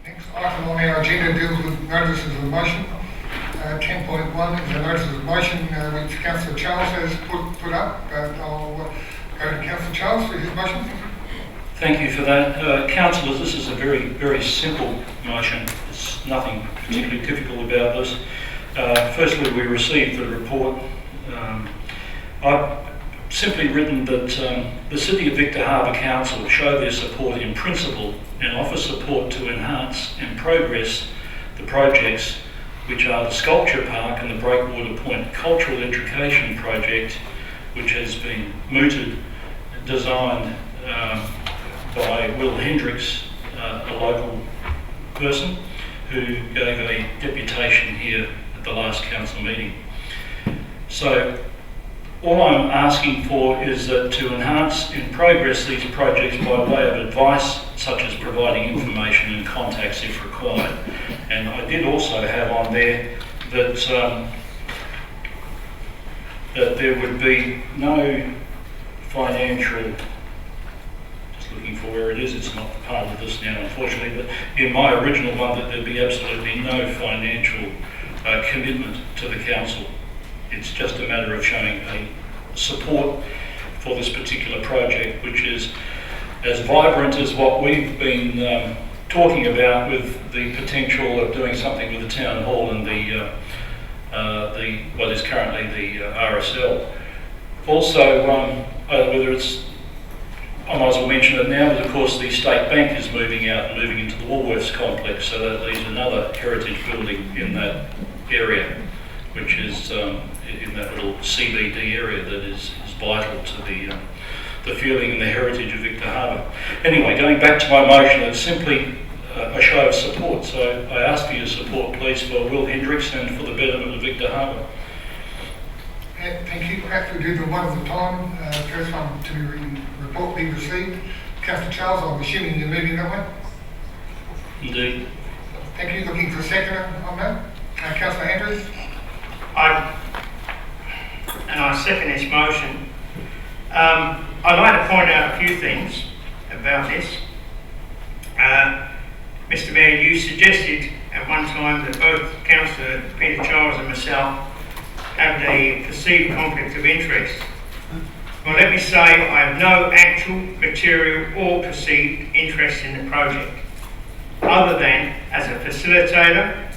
Next item on our agenda deals with notices of motion. 10.1 is a notice of motion which Councillor Charles has put up. I'll go to Councillor Charles for his motion. Thank you for that. Councillors, this is a very, very simple motion. There's nothing particularly difficult about this. Firstly, we received the report. I've simply written that the City of Victor Harbor Council show their support in principle and offer support to enhance and progress the projects which are the Sculpture Park and the Breakwater Point Cultural Education Project, which has been mooted, designed by Will Hendricks, a local person who gave a deputation here at the last council meeting. So all I'm asking for is that to enhance and progress these projects by way of advice, such as providing information and contacts if required. And I did also have on there that that there would be no financial, just looking for where it is, it's not part of this now unfortunately, but in my original one that there'd be absolutely no financial commitment to the council. It's just a matter of showing a support for this particular project, which is as vibrant as what we've been talking about with the potential of doing something with the town hall and the what is currently the RSL. Also, whether it's, I might as well mention it now, but of course the State Bank is moving out and moving into the Woolworths complex, so that leaves another heritage building in that area, which is in that little CBD area that is vital to the feeling and the heritage of Victor Harbor. Anyway, going back to my motion, it's simply a show of support. So I ask for your support, please, for Will Hendricks and for the betterment of Victor Harbor. Thank you. Perhaps we do them one at a time. First one to report being received. Councillor Charles, I'm assuming you're moving that way? Indeed. Thank you. Looking for a seconder on that? Councillor Andrews? I second this motion. I'd like to point out a few things about this. Mr Mayor, you suggested at one time that both Councillor Peter Charles and myself have a perceived conflict of interest. Well, let me say I have no actual, material or perceived interest in the project, other than as a facilitator,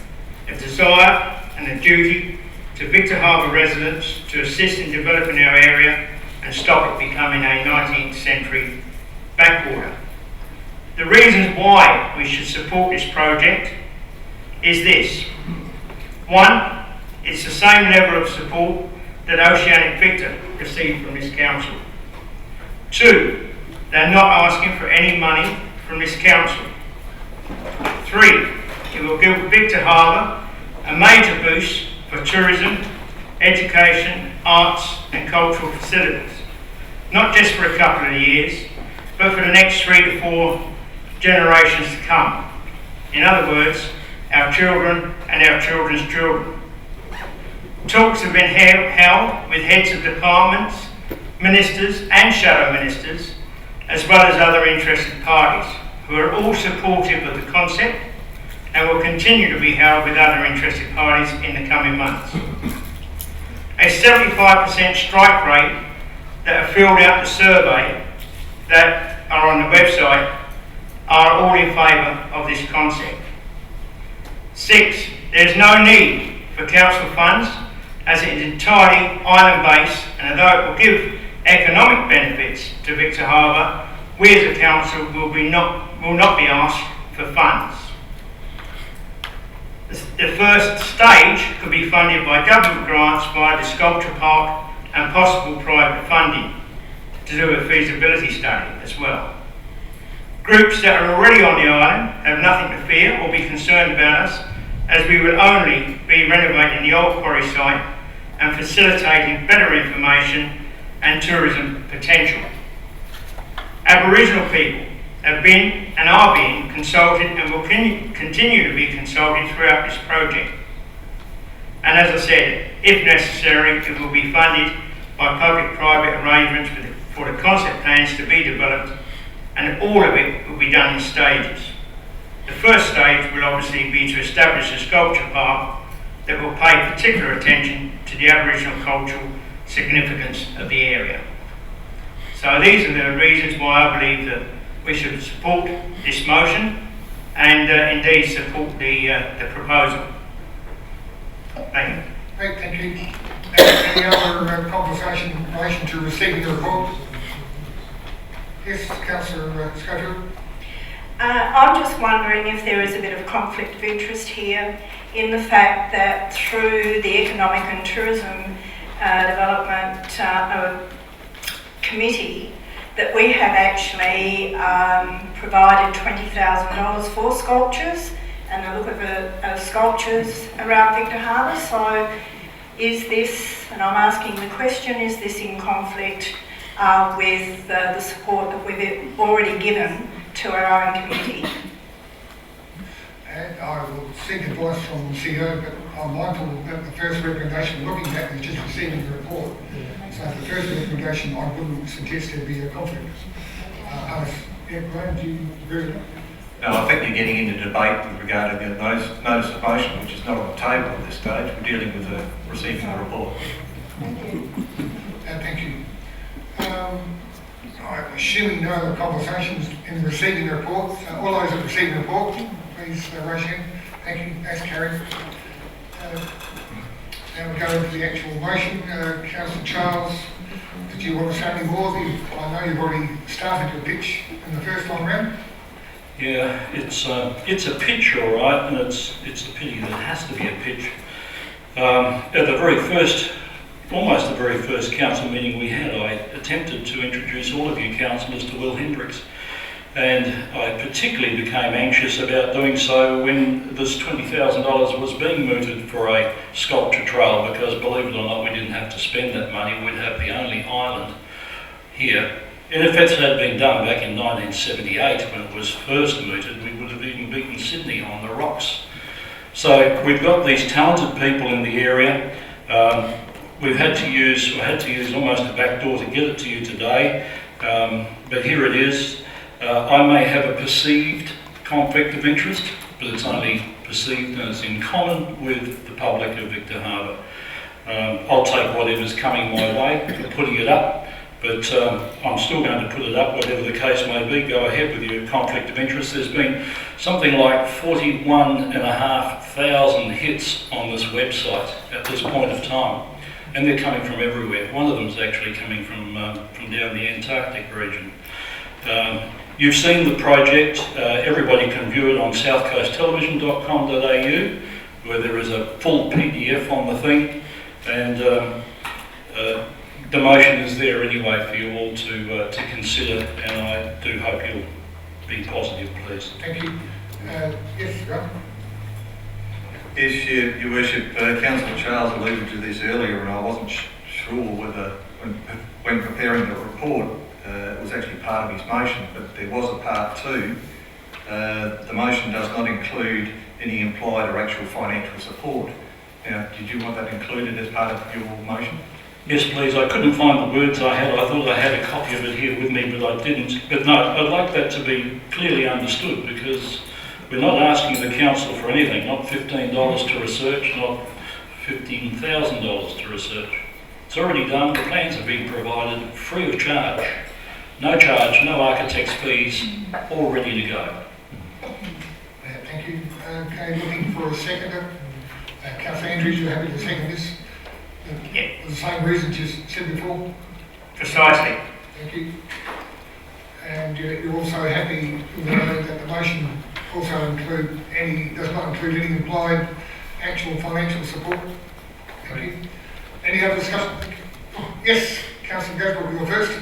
a desire and a duty to Victor Harbor residents to assist in developing our area and stop it becoming a 19th century backwater. The reasons why we should support this project is this. One, it's the same level of support that Oceanic Victor received from this council. Two, they're not asking for any money from this council. Three, it will give Victor Harbor a major boost for tourism, education, arts and cultural facilities, not just for a couple of years, but for the next 3 to 4 generations to come. In other words, our children and our children's children. Talks have been held with heads of departments, ministers and shadow ministers, as well as other interested parties, who are all supportive of the concept and will continue to be held with other interested parties in the coming months. A 75% strike rate that have filled out the survey that are on the website are all in favour of this concept. 6, there is no need for council funds as it is entirely island-based, and although it will give economic benefits to Victor Harbor, we as a council will not be asked for funds. The first stage could be funded by government grants via the Sculpture Park and possible private funding to do a feasibility study as well. Groups that are already on the island have nothing to fear or be concerned about us, as we will only be renovating the old quarry site and facilitating better information and tourism potential. Aboriginal people have been and are being consulted and will continue to be consulted throughout this project. And as I said, if necessary, it will be funded by public-private arrangements for the concept plans to be developed, and all of it will be done in stages. The first stage will obviously be to establish a sculpture park that will pay particular attention to the Aboriginal cultural significance of the area. So these are the reasons why I believe that we should support this motion and indeed support the proposal. Thank you. Great, thank you. Any other conversation in relation to receiving the report? Yes, Councillor Schofield. I'm just wondering if there is a bit of conflict of interest here in the fact that through the Economic and Tourism Development Committee that we have actually provided $20,000 for sculptures and a look at the sculptures around Victor Harbour. So is this, and I'm asking the question, is this in conflict with the support that we've already given to our own committee? And I will seek advice from the CEO, but I'm mindful that the first recommendation we're looking at is just receiving the report. So the first recommendation, I wouldn't suggest there be a conflict. Graham, do you agree with that? No, I think you're getting into debate with regard to the notice of motion, which is not on the table at this stage. We're dealing with receiving the report. Thank you. Thank you. I'm assuming no other conversations in receiving the report. All those that receive the report, please raise your hand. Thank you. That's carried. Now we go to the actual motion. Councillor Charles, did you want to say any more? I know you've already started your pitch in the first time round. Yeah, it's a pitch, all right, and it's a pity that it has to be a pitch. At the very first, almost the very first council meeting we had, I attempted to introduce all of you councillors to Will Hendricks, and I particularly became anxious about doing so when this $20,000 was being mooted for a sculpture trail, because believe it or not, we didn't have to spend that money. We'd have the only island here. And if that had been done back in 1978 when it was first mooted, we would have even beaten Sydney on the rocks. So we've got these talented people in the area. I had to use almost a back door to get it to you today, but here it is. I may have a perceived conflict of interest, but it's only perceived and it's in common with the public of Victor Harbour. I'll take whatever's coming my way for putting it up, but I'm still going to put it up, whatever the case may be. Go ahead with your conflict of interest. There's been something like 41,500 hits on this website at this point of time, and they're coming from everywhere. One of them's actually coming from down the Antarctic region. You've seen the project. Everybody can view it on southcoasttelevision.com.au, where there is a full PDF on the thing, and the motion is there anyway for you all to consider, and I do hope you'll be positive, please. Thank you. Yes, Rob. Yes, Your Worship, Councillor Charles alluded to this earlier, and I wasn't sure whether, when preparing the report, it was actually part of his motion, but there was a part two. The motion does not include any implied or actual financial support. Now, did you want that included as part of your motion? Yes, please. I couldn't find the words I had. I thought I had a copy of it here with me, but I didn't. But no, I'd like that to be clearly understood, because we're not asking the council for anything, not $15 to research, not $15,000 to research. It's already done. The plans have been provided free of charge. No charge, no architect's fees, all ready to go. Thank you. Okay, looking for a seconder. Councillor Andrews, you're happy to second this? Yeah. For the same reasons you said before? Precisely. Thank you. And you're also happy with that the motion also does not include any implied actual financial support? Thank you. Any other discussion? Yes, Councillor Gabriel, you're first.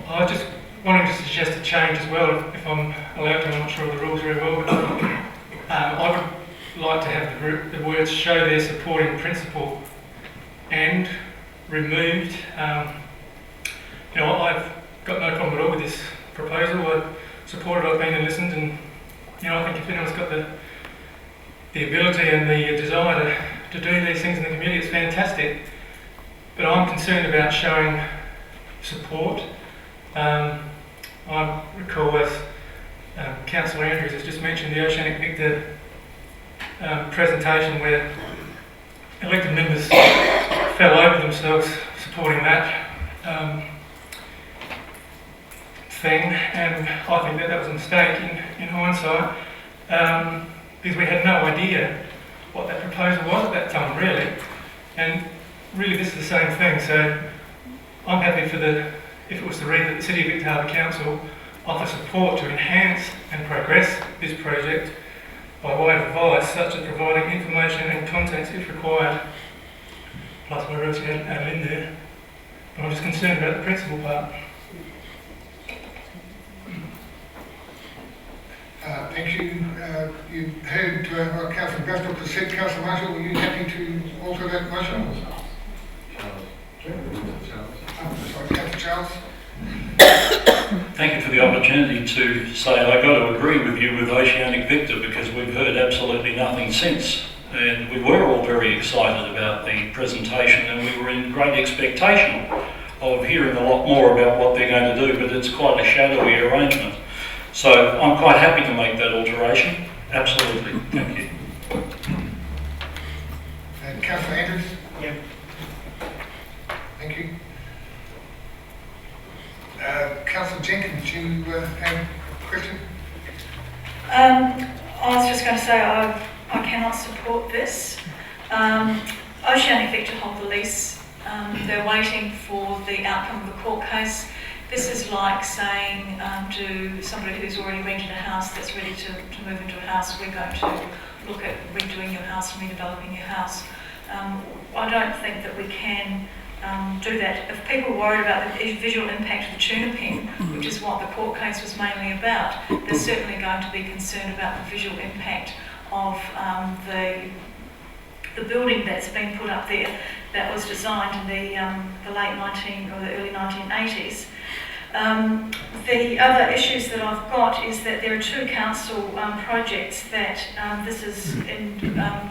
I just wanted to suggest a change as well, if I'm allowed to. I'm not sure of the rules very well, but I would like to have the words "show their support in principle" and removed. I've got no problem at all with this proposal. I support it. I've been and listened, and I think if anyone's got the ability and the desire to do these things in the community, it's fantastic. But I'm concerned about showing support. I recall as Councillor Andrews has just mentioned the Oceanic Victor presentation where elected members fell over themselves supporting that thing, and I think that was a mistake in hindsight, because we had no idea what that proposal was at that time, really. And really this is the same thing, so I'm happy if it was to read that the City of Victor Harbour Council offer support to enhance and progress this project by way of advice, such as providing information and contacts if required, plus whatever else you had in there. But I'm just concerned about the principal part. Thank you. You heard what Councillor Gusbrook has said. Councillor Marshall, were you happy to alter that motion? Sorry, Councillor Charles. Thank you for the opportunity to say I got to agree with you with Oceanic Victor, because we've heard absolutely nothing since. And we were all very excited about the presentation, and we were in great expectation of hearing a lot more about what they're going to do, but it's quite a shadowy arrangement. So I'm quite happy to make that alteration. Absolutely. Thank you. And Councillor Andrews. Yep. Thank you. Councillor Jenkins, you have a question? I was just going to say I cannot support this. Oceanic Victor hold the lease. They're waiting for the outcome of the court case. This is like saying to somebody who's already rented a house that's ready to move into a house, we're going to look at redoing your house and redeveloping your house. I don't think that we can do that. If people are worried about the visual impact of the tuna pen, which is what the court case was mainly about, they're certainly going to be concerned about the visual impact of the building that's been put up there that was designed in the late 19 or the early 1980s. The other issues that I've got is that there are two council projects that this is in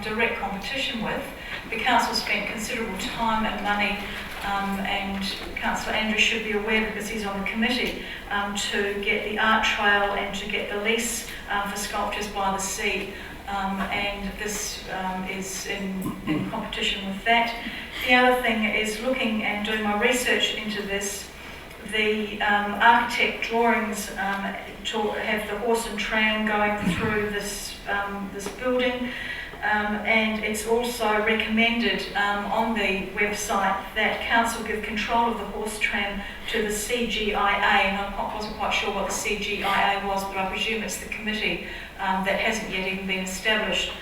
direct competition with. The council spent considerable time and money, and Councillor Andrews should be aware because he's on the committee, to get the art trail and to get the lease for Sculptures by the Sea. And this is in competition with that. The other thing is looking and doing my research into this. The architect drawings have the horse and tram going through this building, and it's also recommended on the website that council give control of the horse tram to the CGIA, and I wasn't quite sure what the CGIA was, but I presume it's the committee that hasn't yet even been established.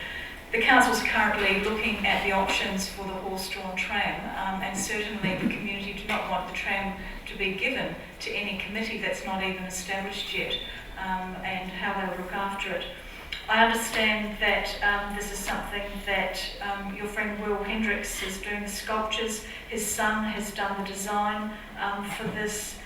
The council's currently looking at the options for the horse-drawn tram, and certainly the community do not want the tram to be given to any committee that's not even established yet, and how they'll look after it. I understand that this is something that your friend Will Hendricks is doing the sculptures. His son has done the design for this.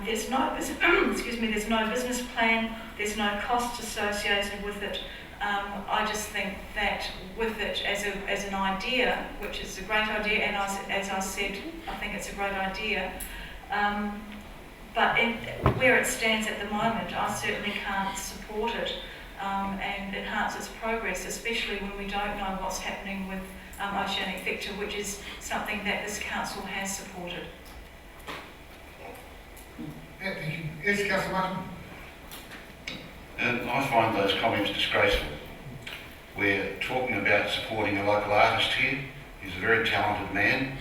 There's no there's no business plan. There's no costs associated with it. I just think that with it as an idea, which is a great idea, and as I said, I think it's a great idea. But where it stands at the moment, I certainly can't support it and enhance its progress, especially when we don't know what's happening with Oceanic Victor, which is something that this council has supported. Yeah, thank you. Yes, Councillor Martin. I find those comments disgraceful. We're talking about supporting a local artist here. He's a very talented man.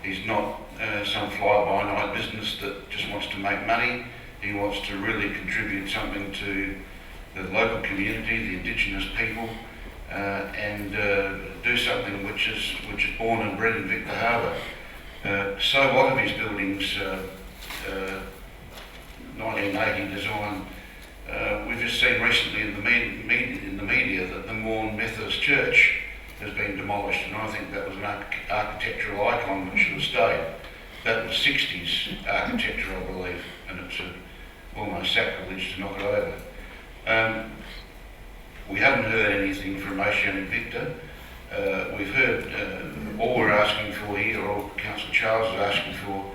He's not some fly-by-night business that just wants to make money. He wants to really contribute something to the local community, the Indigenous people, and do something which is born and bred in Victor Harbour. So a lot of his buildings, 1980 design. We've just seen recently in the media that the Morn Methodist Church has been demolished, and I think that was an architectural icon that should have stayed. That was 60s architecture, I believe, and it's almost sacrilege to knock it over. We haven't heard anything from Oceanic Victor. We've heard all we're asking for here, or all Councillor Charles is asking for,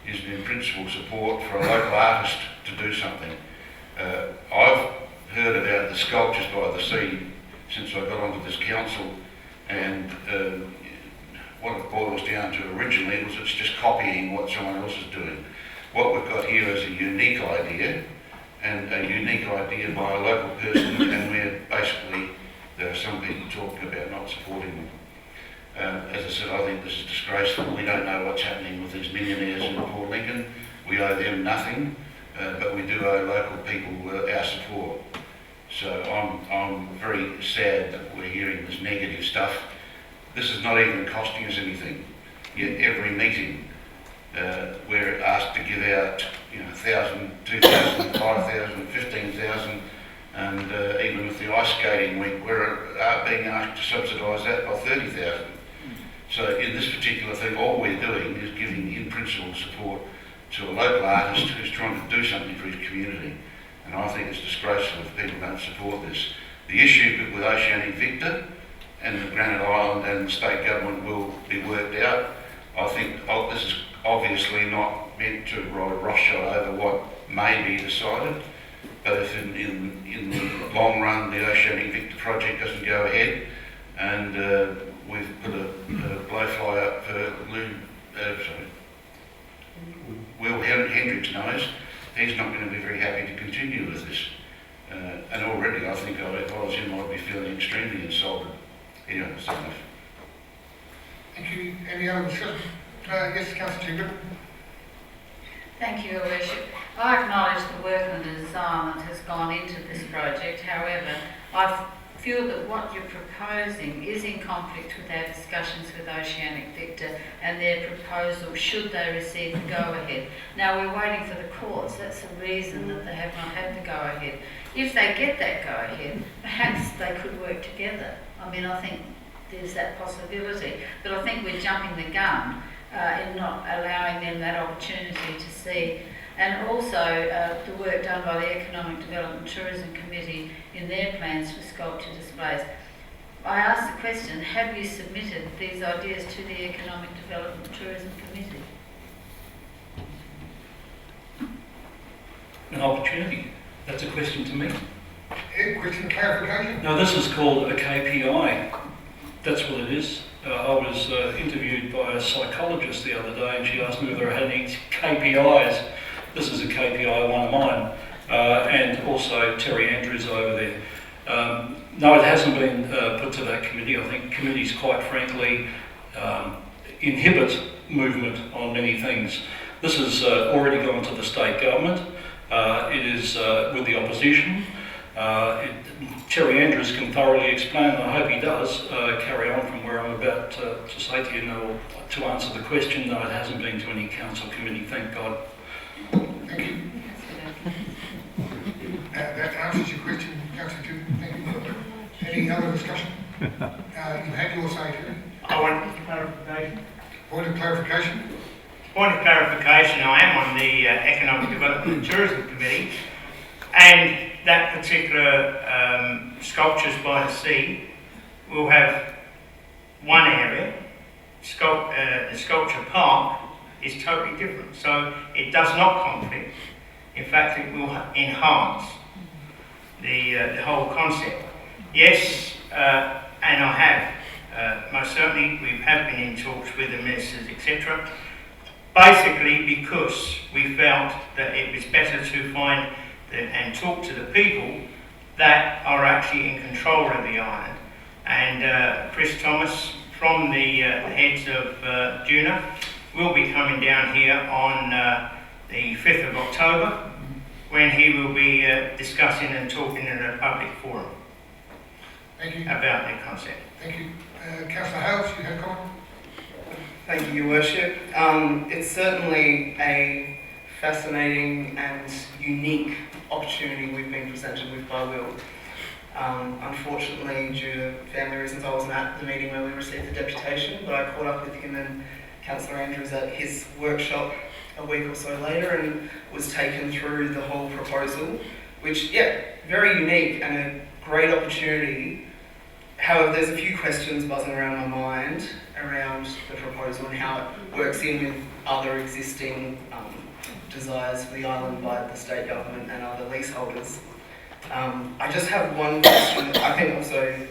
is in principle support for a local artist to do something. I've heard about the sculptures by the sea since I got onto this council, and what it boils down to originally was it's just copying what someone else is doing. What we've got here is a unique idea, and a unique idea by a local person, and we're basically, there are some people talking about not supporting them. As I said, I think this is disgraceful. We don't know what's happening with these millionaires in Port Lincoln. We owe them nothing, but we do owe local people our support. So I'm very sad that we're hearing this negative stuff. This is not even costing us anything. Yet every meeting we're asked to give out, 1,000, 2,000, 5,000, 15,000, and even with the ice skating week, we're being asked to subsidise that by 30,000. So in this particular thing, all we're doing is giving in-principle support to a local artist who's trying to do something for his community. And I think it's disgraceful if people don't support this. The issue with Oceanic Victor and the Granite Island and the state government will be worked out. I think this is obviously not meant to ride roughshod over what may be decided, but if in the long run the Oceanic Victor project doesn't go ahead, and we've put a blowfly up for Will Hendricks knows, he's not going to be very happy to continue with this. And already I think if I was him, I'd be feeling extremely insulted. Anyway, that's enough. Thank you. Any other discussion? Yes, Councillor Chamberlain. Thank you, Your Worship. I acknowledge the work and the design that has gone into this project. However, I feel that what you're proposing is in conflict with our discussions with Oceanic Victor and their proposal should they receive the go-ahead. Now we're waiting for the courts. That's the reason that they have not had the go-ahead. If they get that go-ahead, perhaps they could work together. I mean, I think there's that possibility, but I think we're jumping the gun in not allowing them that opportunity to see. And also the work done by the Economic Development and Tourism Committee in their plans for sculpture displays. I asked the question, have you submitted these ideas to the Economic Development and Tourism Committee? An opportunity. That's a question to me. Yeah, question clarification? No, this is called a KPI. That's what it is. I was interviewed by a psychologist the other day and she asked me whether I had any KPIs. This is a KPI, one of mine, and also Terry Andrews over there. No, it hasn't been put to that committee. I think committees, quite frankly, inhibit movement on many things. This has already gone to the state government. It is with the opposition. Terry Andrews can thoroughly explain, and I hope he does, carry on from where I'm about to say to you, no, to answer the question. No, it hasn't been to any council committee, thank God. Thank you. That answers your question, Councillor Chamberlain. Thank you. Any other discussion? You had your say, Terry. I want clarification. Point of clarification? Point of clarification, I am on the Economic Development and Tourism Committee, and that particular Sculptures by the Sea will have one area. The Sculpture Park is totally different, so it does not conflict. In fact, it will enhance the whole concept. Yes, and I have, most certainly, we have been in talks with the ministers, etc. Basically because we felt that it was better to find and talk to the people that are actually in control of the island. And Chris Thomas from the heads of Juna will be coming down here on the 5th of October when he will be discussing and talking in a public forum. Thank you. About the concept. Thank you. Councillor Hayles, you had a comment? Thank you, Your Worship. It's certainly a fascinating and unique opportunity we've been presented with by Will. Unfortunately, due to family reasons, I wasn't at the meeting where we received the deputation, but I caught up with him and Councillor Andrews at his workshop a week or so later and was taken through the whole proposal, which, yeah, very unique and a great opportunity. However, there's a few questions buzzing around my mind around the proposal and how it works in with other existing desires for the island by the state government and other leaseholders. I just have one question. I think also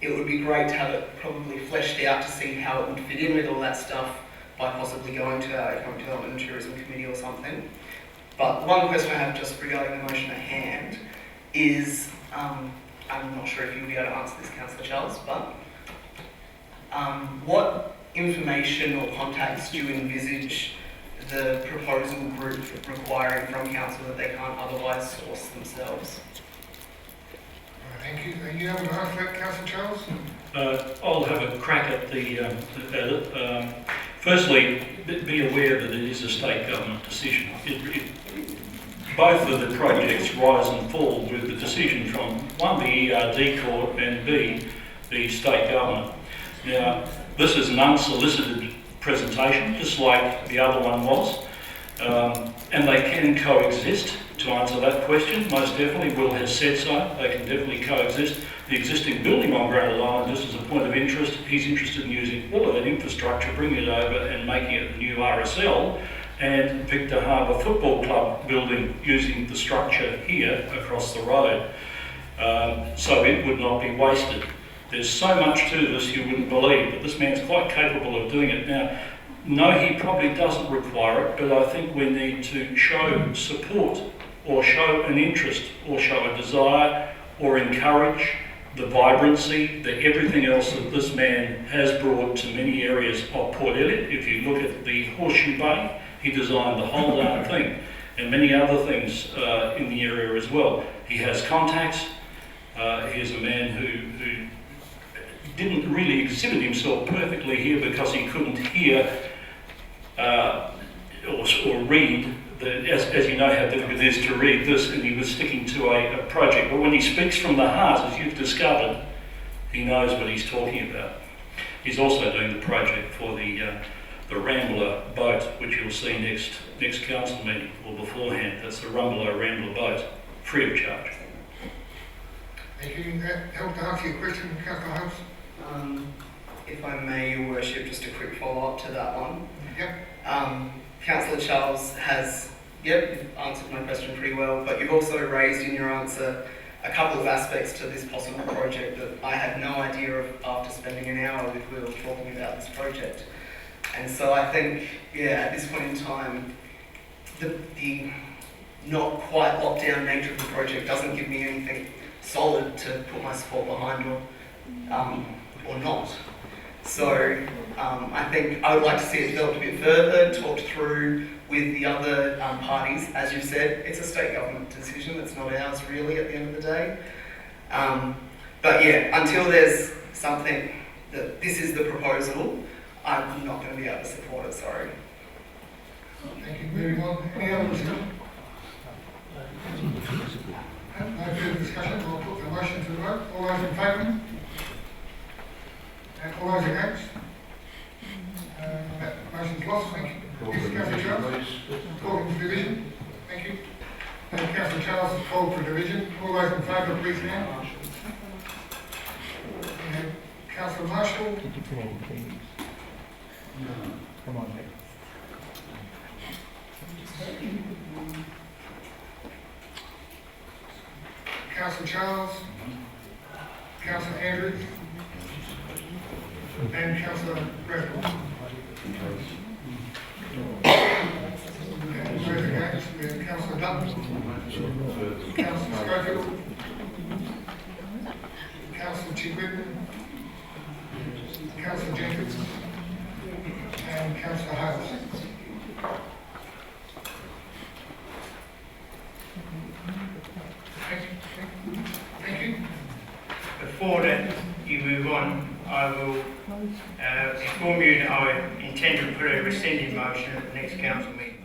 it would be great to have it probably fleshed out to see how it would fit in with all that stuff by possibly going to our Economic Development and Tourism Committee or something. But one question I have just regarding the motion at hand is, I'm not sure if you'll be able to answer this, Councillor Charles, but what information or contacts do you envisage the proposal group requiring from council that they can't otherwise source themselves? Thank you. Are you able to answer that, Councillor Charles? I'll have a crack at it. Firstly, be aware that it is a state government decision. Both of the projects rise and fall with the decision from one, the ERD court, and B, the state government. Now, this is an unsolicited presentation, just like the other one was, and they can coexist. To answer that question, most definitely, Will has said so. They can definitely coexist. The existing building on Granite Island, just as a point of interest, he's interested in using all of that infrastructure, bringing it over and making it the new RSL, and Victor Harbour Football Club building using the structure here across the road. So it would not be wasted. There's so much to this you wouldn't believe, but this man's quite capable of doing it. Now, no, he probably doesn't require it, but I think we need to show support or show an interest or show a desire or encourage the vibrancy, the everything else that this man has brought to many areas of Port Elliot. If you look at the Horseshoe Bay, he designed the whole darn thing, and many other things in the area as well. He has contacts. He is a man who didn't really exhibit himself perfectly here because he couldn't hear or read. As you know how difficult it is to read this, and he was sticking to a project. But when he speaks from the heart, as you've discovered, he knows what he's talking about. He's also doing the project for the Rambler boat, which you'll see next council meeting or beforehand. That's the Rambler boat, free of charge. Thank you. That helped to answer your question, Councillor Hayles? If I may, Your Worship, just a quick follow-up to that one. Yep. Councillor Charles has, you've answered my question pretty well, but you've also raised in your answer a couple of aspects to this possible project that I had no idea of after spending an hour with Will talking about this project. And so I think, at this point in time, the not quite locked down nature of the project doesn't give me anything solid to put my support behind or not. So I think I would like to see it developed a bit further, talked through with the other parties. As you've said, it's a state government decision, it's not ours really at the end of the day. But until there's something that this is the proposal, I'm not going to be able to support it, sorry. Thank you. Moving on. Any other discussion? No further discussion. I'll put the motion to the vote. All those in favour? And all those against? That motion's lost. Thank you. Yes, Councillor Charles. Calling for division. Thank you. And Councillor Charles is called for division. All those in favour, please stand. And Councillor Marshall. Come on, Nick. Councillor Charles. Councillor Andrews. And Councillor Bradford. And those against, we have Councillor Dutton. Councillor Scholfield. Councillor Chigwin. Councillor Jenkins. And Councillor Hayles. Thank you. Before that you move on, I will inform you that I intend to put a rescinded motion at the next council meeting.